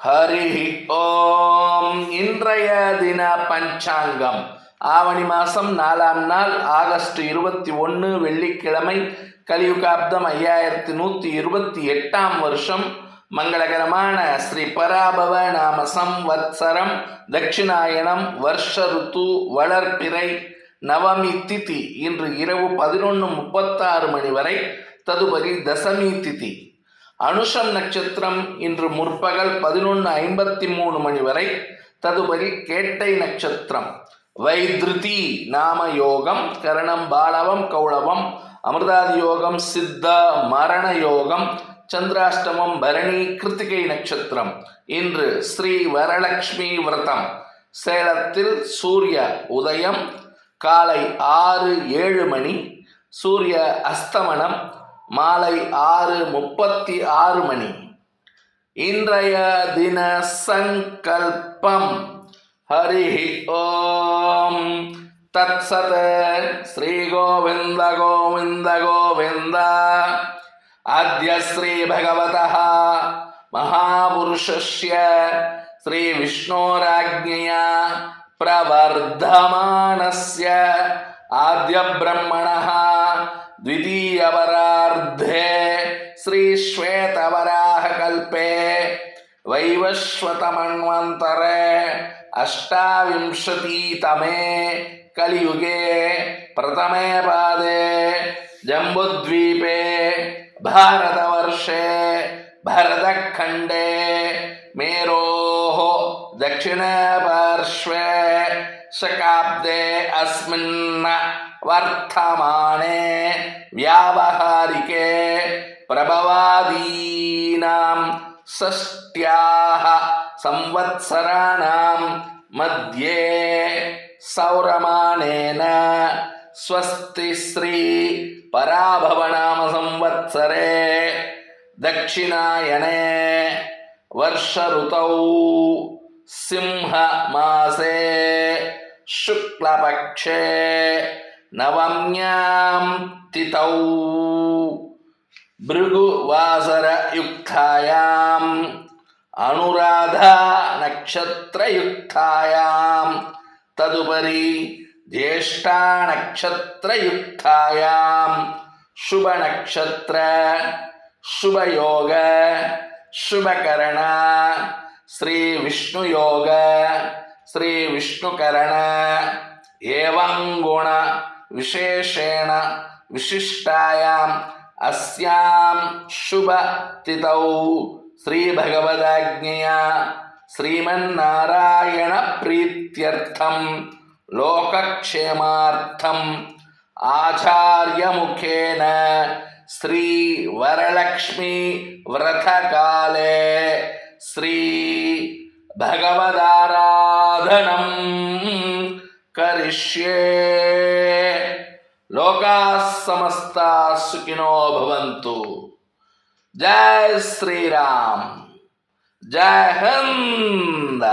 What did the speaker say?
ஹரி ஓம். இன்றைய தின பஞ்சாங்கம் ஆவணி மாதம் 4ஆம் நாள் ஆகஸ்ட் 21 வெள்ளிக்கிழமை, கலியுகாப்தம் 5128ஆம் வருஷம், மங்களகரமான ஸ்ரீ பராபவ நாம சம்வத்சரம், தட்சிணாயனம், வருஷ ருத்து, வளர்பிறை, நவமி திதி. இன்று இரவு 11:36 மணி வரை. ததுபரி தசமி திதி. அனுஷம் நட்சத்திரம் இன்று முற்பகல் 11:53 மணி வரை. ததுபரி கேட்டை நட்சத்திரம். வைத்ருதி நாம யோகம், கரணம் பாலவம் கௌளவம், அமிர்தாதி யோகம், சித்த மரண யோகம், சந்திராஷ்டமம் பரணி, கிருத்திகை நட்சத்திரம். இன்று ஸ்ரீ வரலட்சுமி விரதம். சேலத்தில் சூரிய உதயம் காலை 6:07 மணி, சூரிய அஸ்தமனம் மாலை 6:36 மணி. இன்றைய தின சங்கல்பம். ஹரி ஓம் தத்சத். ஸ்ரீ கோவிந்த கோவிந்த கோவிந்த. அத்ய ஸ்ரீ பகவதः மகாபுருஷஸ்ய ஸ்ரீ விஷ்ணோராஜ்ஞயா பிரவர்தமானஸ்ய ஆத்ய பிரம்மணः द्वितीयवरार्धे श्री श्वेतवराह कल्पे वैवस्वतमन्वन्तरे अष्टाविंशतितमे कलियुगे प्रथमे पादे जम्बुद्वीपे भारतवर्षे भरतखण्डे मेरोः दक्षिणपार्श्वे शकाब्दे अस्मिन् वर्तमाने व्यावहारिके प्रभवादीनां षष्ट्याः संवत्सराणां मध्ये सौरमानेन स्वस्ति श्री पराभवनाम संवत्सरे दक्षिणायने वर्ष ऋतौ सिंह मासे शुक्लपक्षे नवम्यां तिथौ भृगुवासरयुक्तायाम् अनुराधा नक्षत्रयुक्तायां तदुपरि ज्येष्ठा नक्षत्रयुक्तायां शुभनक्षत्र शुभयोग शुभकरण श्री विष्णुयोग श्री विष्णुकरण एवं गुण विशेषेण विशिष्टायाम् अस्यां शुभ तिथौ श्री भगवदाज्ञया श्रीमन्नारायण प्रीत्यर्थं लोकक्षेमार्थं आचार्य मुखेन श्री वरलक्ष्मी व्रतकाले श्री भगवदाराधनं करिष्ये। लोकाः समस्ताः सुखिनो भवन्तु। जय श्री राम, जय हिंद।